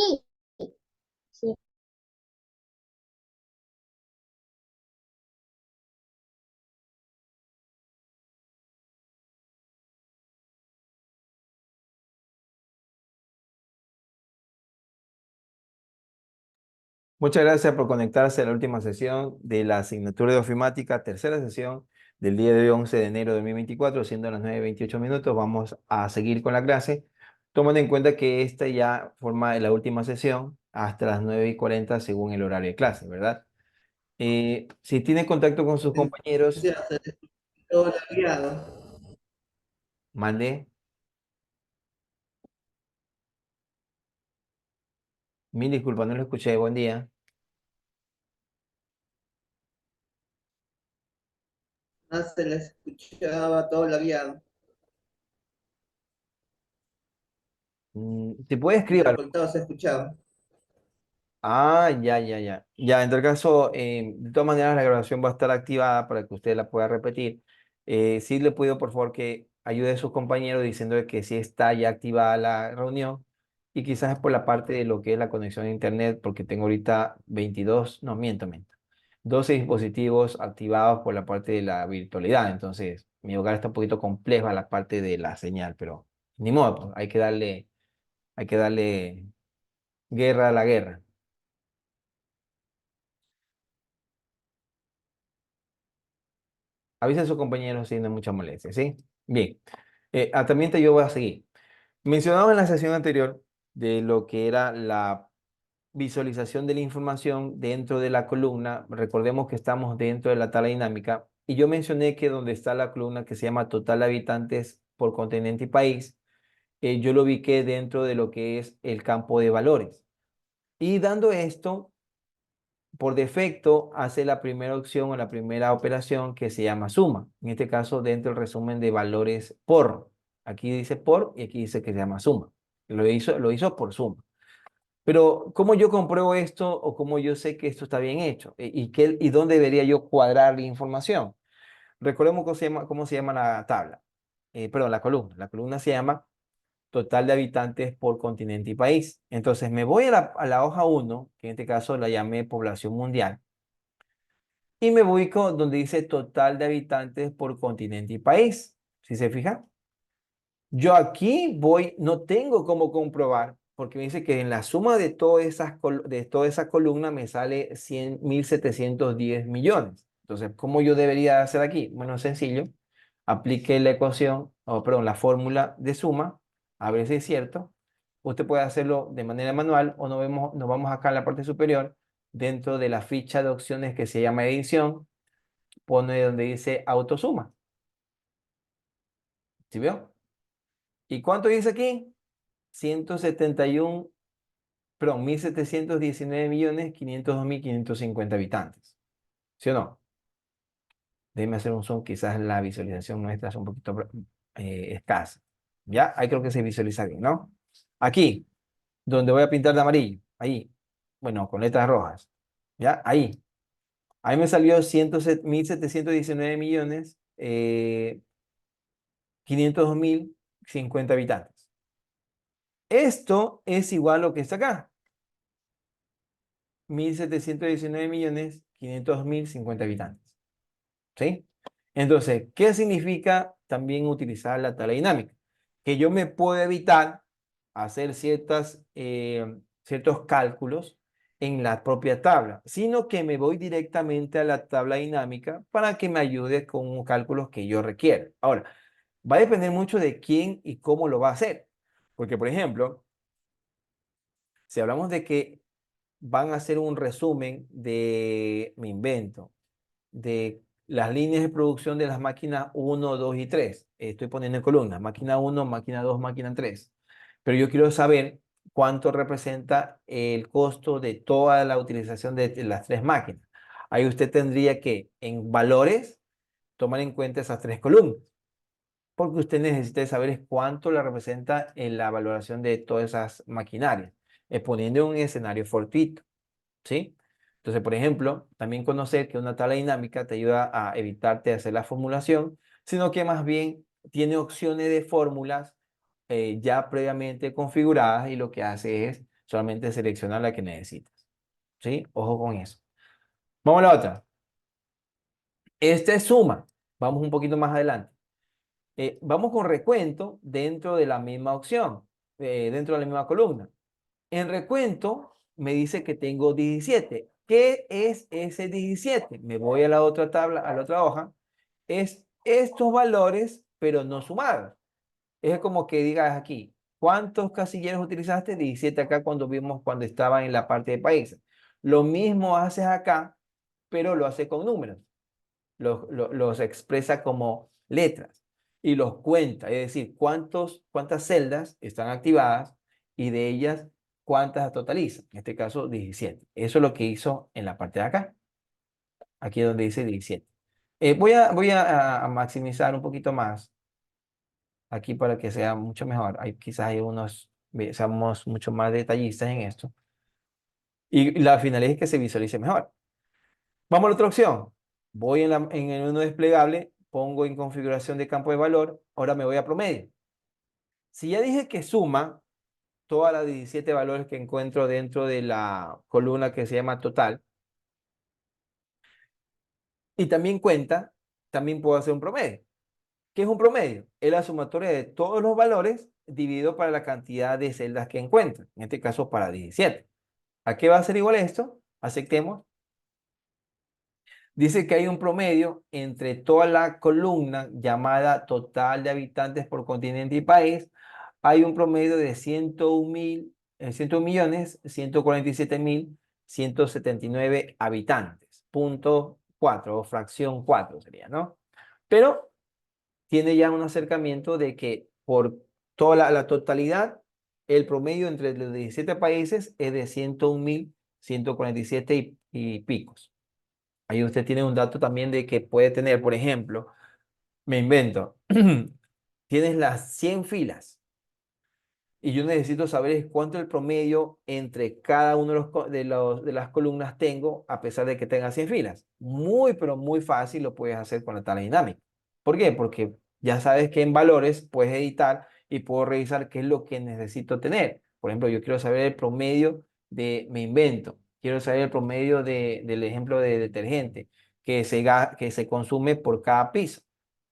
Sí. Muchas gracias por conectarse a la última sesión de la asignatura de ofimática, tercera sesión del día de hoy, 11 de enero de 2024, siendo las 9:28 minutos. Vamos a seguir con la clase, tomando en cuenta que esta ya forma la última sesión hasta las 9:40 según el horario de clase, ¿verdad? Si tiene contacto con sus compañeros, Ya se escuchó lagueado. mande. Mil disculpas, no lo escuché. Buen día. Se le escuchaba todo lagueado. ¿Te puede escribir? Intercortado se escuchaba. Ah, ya, ya, ya. Ya, en tal caso, de todas maneras, la grabación va a estar activada para que usted la pueda repetir. Sí le pido, por favor, que ayude a sus compañeros diciendo que sí está ya activada la reunión y quizás es por la parte de lo que es la conexión a Internet, porque tengo ahorita 22, no, miento, 12 dispositivos activados por la parte de la virtualidad. Entonces, mi hogar está un poquito compleja la parte de la señal, pero ni modo, pues, hay que darle guerra a la guerra. Avisa a sus compañeros si no hay mucha molestia, ¿sí? Bien. También yo voy a seguir. Mencionamos en la sesión anterior de lo que era la visualización de la información dentro de la columna. Recordemos que estamos dentro de la tabla dinámica y yo mencioné que donde está la columna que se llama total de habitantes por continente y país, yo lo ubiqué dentro de lo que es el campo de valores. Y dando esto, por defecto hace la primera opción o la primera operación que se llama suma. En este caso, dentro del resumen de valores por. Aquí dice por y aquí dice que se llama suma. Lo hizo por suma. Pero, ¿cómo yo compruebo esto o cómo yo sé que esto está bien hecho? ¿Y dónde debería yo cuadrar la información? Recordemos cómo se llama la tabla. Perdón, la columna. La columna se llama total de habitantes por continente y país. Entonces, me voy a la hoja 1, que en este caso la llamé población mundial. Y me ubico donde dice total de habitantes por continente y país. ¿Sí se fija? Yo aquí no tengo cómo comprobar, porque me dice que en la suma de toda esa columna me sale 100.710 millones. Entonces, ¿cómo yo debería hacer aquí? Bueno, sencillo. Aplique la ecuación, o perdón, la fórmula de suma, a ver si es cierto. Usted puede hacerlo de manera manual o nos vamos acá en la parte superior, dentro de la ficha de opciones que se llama edición, pone donde dice autosuma. ¿Sí veo? ¿Y cuánto dice aquí? 171, perdón, 1.719.502.550 habitantes. ¿Sí o no? Déjeme hacer un zoom, quizás la visualización nuestra es un poquito escasa. ¿Ya? Ahí creo que se visualiza bien, ¿no? Aquí, donde voy a pintar de amarillo, ahí, bueno, con letras rojas. ¿Ya? Ahí. Ahí me salió 1.719 millones, 502.050 habitantes. Esto es igual a lo que está acá. 1.719.502.050 habitantes. ¿Sí? Entonces, ¿qué significa también utilizar la tabla dinámica? Que yo me puedo evitar hacer ciertos cálculos en la propia tabla, sino que me voy directamente a la tabla dinámica para que me ayude con los cálculos que yo requiera. Ahora, va a depender mucho de quién y cómo lo va a hacer. Porque, por ejemplo, si hablamos de que van a hacer un resumen de, me invento, de las líneas de producción de las máquinas 1, 2 y 3. Estoy poniendo en columnas, máquina 1, máquina 2, máquina 3. Pero yo quiero saber cuánto representa el costo de toda la utilización de las tres máquinas. Ahí usted tendría que, en valores, tomar en cuenta esas tres columnas, porque usted necesita saber es cuánto le representa en la valoración de todas esas maquinarias, exponiendo un escenario fortuito. ¿Sí? Entonces, por ejemplo, también conocer que una tabla dinámica te ayuda a evitarte hacer la formulación, sino que más bien tiene opciones de fórmulas ya previamente configuradas y lo que hace es Solamente selecciona la que necesitas. ¿Sí? Ojo con eso. Vamos a la otra. Esta es suma. Vamos un poquito más adelante. Vamos con recuento dentro de la misma opción, dentro de la misma columna. En recuento me dice que tengo 17. ¿Qué es ese 17? Me voy a la otra tabla, a la otra hoja. Es estos valores, pero no sumados. Es como que digas aquí, ¿cuántos casilleros utilizaste? 17 acá cuando vimos cuando estaba en la parte de países. Lo mismo haces acá, pero lo hace con números. Los expresa como letras y los cuenta, es decir, cuántas celdas están activadas y de ellas cuántas totalizan. En este caso, 17. Eso es lo que hizo en la parte de acá. Aquí es donde dice 17. Voy a maximizar un poquito más aquí para que sea mucho mejor. Quizás hay seamos mucho más detallistas en esto. Y la finalidad es que se visualice mejor. Vamos a la otra opción. Voy en el menú desplegable, pongo en configuración de campo de valor, ahora me voy a promedio. Si ya dije que suma todas las 17 valores que encuentro dentro de la columna que se llama total, y también cuenta, también puedo hacer un promedio. ¿Qué es un promedio? Es la sumatoria de todos los valores dividido para la cantidad de celdas que encuentro, en este caso para 17. ¿A qué va a ser igual esto? Aceptemos. Dice que hay un promedio entre toda la columna llamada total de habitantes por continente y país. Hay un promedio de 101 millones, 147.179 habitantes. Punto 4 o fracción 4 sería, ¿no? Pero tiene ya un acercamiento de que por toda la totalidad, el promedio entre los 17 países es de 101.147 y picos. Ahí usted tiene un dato también de que puede tener, por ejemplo, me invento, tienes las 100 filas y yo necesito saber cuánto el promedio entre cada uno de las columnas tengo a pesar de que tenga 100 filas. Muy, pero muy fácil lo puedes hacer con la tabla dinámica. ¿Por qué? Porque ya sabes que en valores puedes editar y puedo revisar qué es lo que necesito tener. Por ejemplo, yo quiero saber el promedio me invento, quiero saber el promedio del ejemplo de detergente que se consume por cada piso.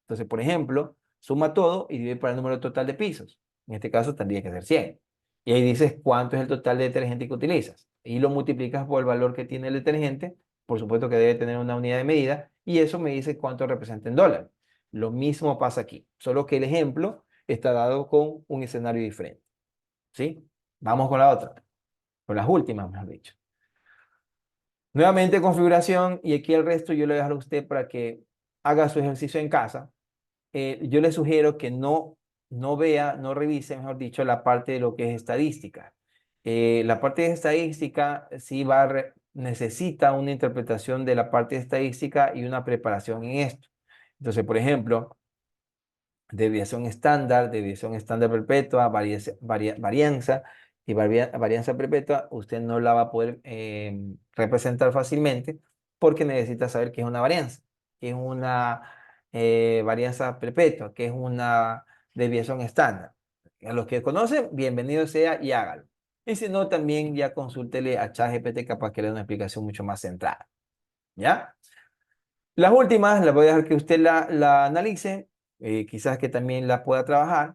Entonces, por ejemplo, suma todo y divide por el número total de pisos. En este caso tendría que ser 100. Y ahí dices cuánto es el total de detergente que utilizas. Y lo multiplicas por el valor que tiene el detergente. Por supuesto que debe tener una unidad de medida. Y eso me dice cuánto representa en dólares. Lo mismo pasa aquí. Solo que el ejemplo está dado con un escenario diferente. ¿Sí? Vamos con la otra. Con las últimas, mejor dicho. Nuevamente configuración. Y aquí el resto yo le dejo a usted para que haga su ejercicio en casa. Yo le sugiero que no revise, mejor dicho, la parte de lo que es estadística. La parte de estadística sí necesita una interpretación de la parte de estadística y una preparación en esto. Entonces, por ejemplo, desviación estándar perpetua, varianza y varianza perpetua, usted no la va a poder representar fácilmente porque necesita saber qué es una varianza, qué es una varianza perpetua, qué es una desviación estándar. A los que conocen, bienvenido sea y hágalo. Y si no, también ya consúltele a ChatGPT capaz que le dé una explicación mucho más centrada. ¿Ya? Las últimas las voy a dejar que usted la analice, quizás que también la pueda trabajar,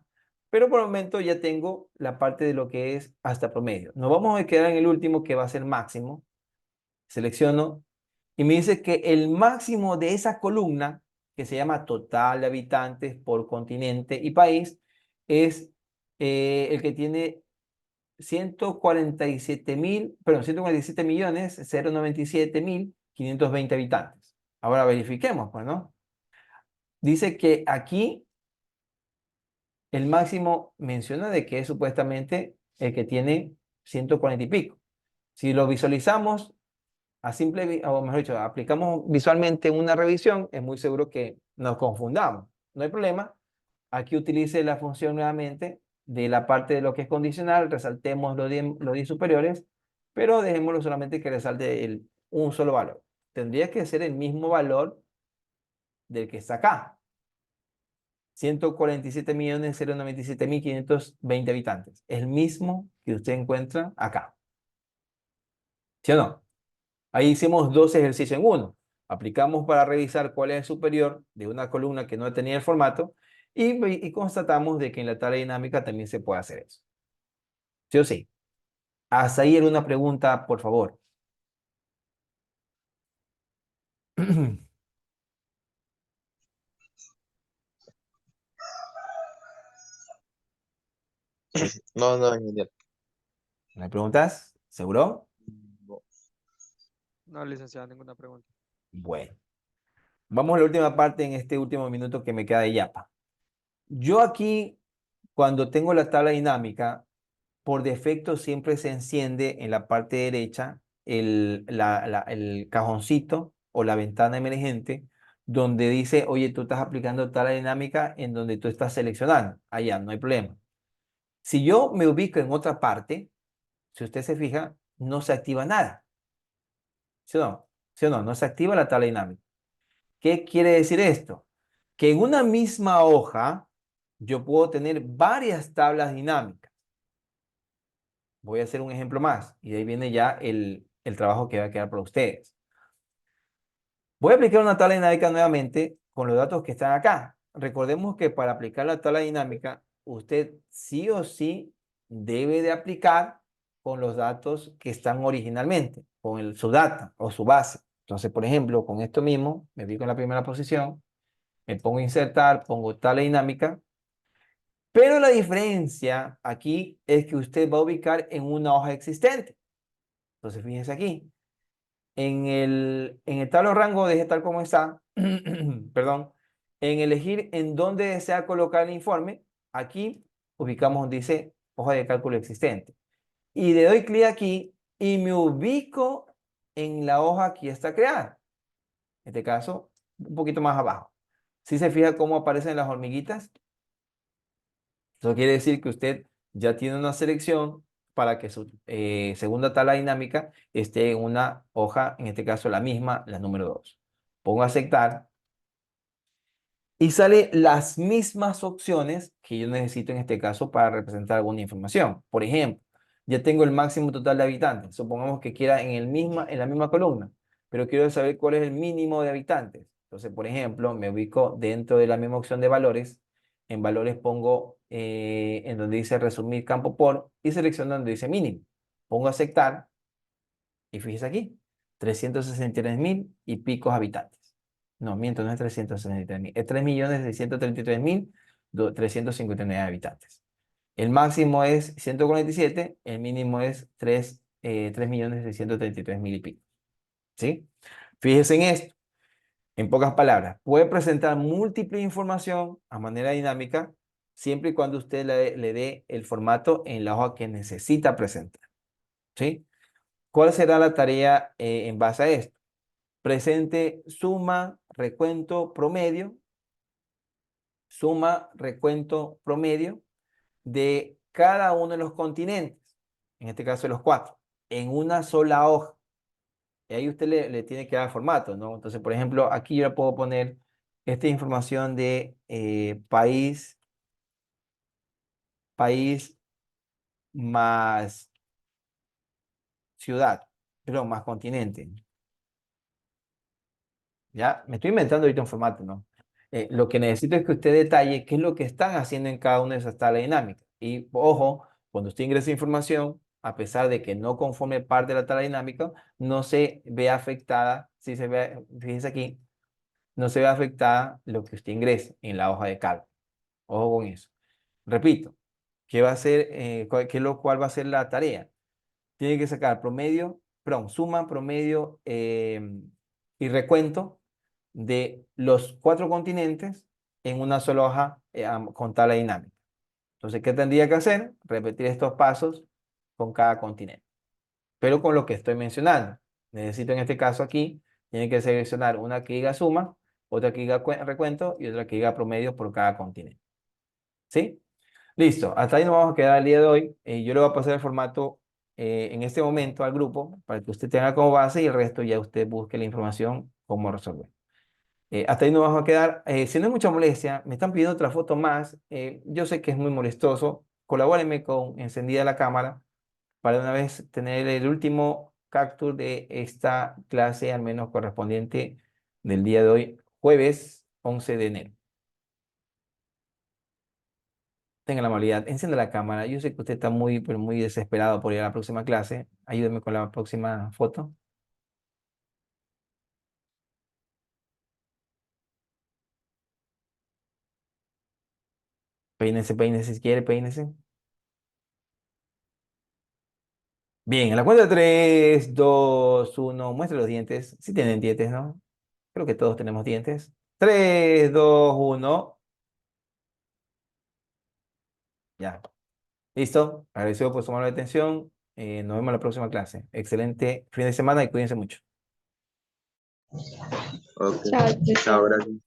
pero por el momento ya tengo la parte de lo que es hasta promedio. Nos vamos a quedar en el último que va a ser máximo. Selecciono y me dice que el máximo de esa columna, que se llama total de habitantes por continente y país, es el que tiene 147 millones 097.520 habitantes. Ahora verifiquemos, pues, ¿no? Dice que aquí el máximo menciona de que es supuestamente el que tiene 140 y pico. Si lo visualizamos o mejor dicho, aplicamos visualmente una revisión, es muy seguro que nos confundamos. No hay problema. Aquí utilice la función nuevamente de la parte de lo que es condicional, resaltemos los 10 superiores, pero dejémoslo solamente que resalte un solo valor. Tendría que ser el mismo valor del que está acá. 147.097.520 habitantes. El mismo que usted encuentra acá. ¿Sí o no? Ahí hicimos dos ejercicios en uno. Aplicamos para revisar cuál es el superior de una columna que no tenía el formato y constatamos de que en la tabla dinámica también se puede hacer eso. ¿Sí o sí? Hasta ahí era una pregunta, por favor. No, no, ingeniero. ¿Me preguntas? ¿Seguro? No. No, licenciado, ninguna pregunta. Bueno, vamos a la última parte en este último minuto que me queda de yapa. Yo aquí, cuando tengo la tabla dinámica, por defecto siempre se enciende en la parte derecha el cajoncito o la ventana emergente donde dice, oye, tú estás aplicando tabla dinámica en donde tú estás seleccionando. Allá, no hay problema. Si yo me ubico en otra parte, si usted se fija, no se activa nada. ¿Sí o no? ¿Sí o no? No se activa la tabla dinámica. ¿Qué quiere decir esto? Que en una misma hoja yo puedo tener varias tablas dinámicas. Voy a hacer un ejemplo más y de ahí viene ya el trabajo que va a quedar para ustedes. Voy a aplicar una tabla dinámica nuevamente con los datos que están acá. Recordemos que para aplicar la tabla dinámica, usted sí o sí debe de aplicar con los datos que están originalmente, con su data o su base. Entonces, por ejemplo, con esto mismo, me ubico en la primera posición, me pongo a insertar, pongo tabla dinámica, pero la diferencia aquí es que usted va a ubicar en una hoja existente. Entonces, fíjense aquí. En el tablo rango deje tal como está, perdón, en elegir en dónde desea colocar el informe, aquí ubicamos donde dice hoja de cálculo existente. Y le doy clic aquí y me ubico en la hoja que ya está creada. En este caso, un poquito más abajo. ¿Sí se fija cómo aparecen las hormiguitas? Eso quiere decir que usted ya tiene una selección para que su segunda tabla dinámica esté en una hoja, en este caso la misma, la número 2. Pongo aceptar y sale las mismas opciones que yo necesito en este caso para representar alguna información. Por ejemplo, ya tengo el máximo total de habitantes. Supongamos que quiera en la misma columna, pero quiero saber cuál es el mínimo de habitantes. Entonces, por ejemplo, me ubico dentro de la misma opción de valores. En valores pongo en donde dice resumir campo por y selecciono donde dice mínimo. Pongo aceptar y fíjese aquí, 363.000 y picos habitantes. No, miento, no es 363.000, es 3.633.359 habitantes. El máximo es 147, el mínimo es 3.633.000 y pico. ¿Sí? Fíjese en esto. En pocas palabras, puede presentar múltiple información a manera dinámica siempre y cuando usted le dé el formato en la hoja que necesita presentar. ¿Sí? ¿Cuál será la tarea en base a esto? Presente suma, recuento, promedio de cada uno de los continentes, en este caso de los 4, en una sola hoja. Y ahí usted le tiene que dar formato, ¿no? Entonces, por ejemplo, aquí yo le puedo poner esta información de país más ciudad, perdón, más continente. Ya, me estoy inventando ahorita un formato, ¿no? Lo que necesito es que usted detalle qué es lo que están haciendo en cada una de esas tablas dinámicas. Y ojo, cuando usted ingresa información, a pesar de que no conforme parte de la tabla dinámica, no se ve afectada, si se ve, fíjense aquí, no se ve afectada lo que usted ingrese en la hoja de cálculo. Ojo con eso. Repito, ¿qué va a ser, cuál va a ser la tarea? Tiene que sacar promedio, perdón, suma, promedio y recuento de los 4 continentes en una sola hoja con tabla dinámica. Entonces, ¿qué tendría que hacer? Repetir estos pasos con cada continente. Pero con lo que estoy mencionando. Necesito en este caso aquí, tiene que seleccionar una que diga suma, otra que diga recuento y otra que diga promedio por cada continente. ¿Sí? Listo, hasta ahí nos vamos a quedar el día de hoy. Yo le voy a pasar el formato en este momento al grupo para que usted tenga como base y el resto ya usted busque la información cómo resolver. Hasta ahí nos vamos a quedar. Si no es mucha molestia, me están pidiendo otra foto más. Yo sé que es muy molestoso. Colabórenme con encendida la cámara para una vez tener el último capture de esta clase, al menos correspondiente del día de hoy, jueves 11 de enero. Tenga la amabilidad, encienda la cámara. Yo sé que usted está muy, pero muy desesperado por ir a la próxima clase. Ayúdeme con la próxima foto. Peínese, peínese si quiere, peínese. Bien, a la cuenta de 3, 2, 1, muestre los dientes. Si tienen dientes, ¿no? Creo que todos tenemos dientes. 3, 2, 1. Ya. Listo. Agradecido por su amable atención. Nos vemos en la próxima clase. Excelente fin de semana y cuídense mucho. Ok. Chao, Chao, gracias.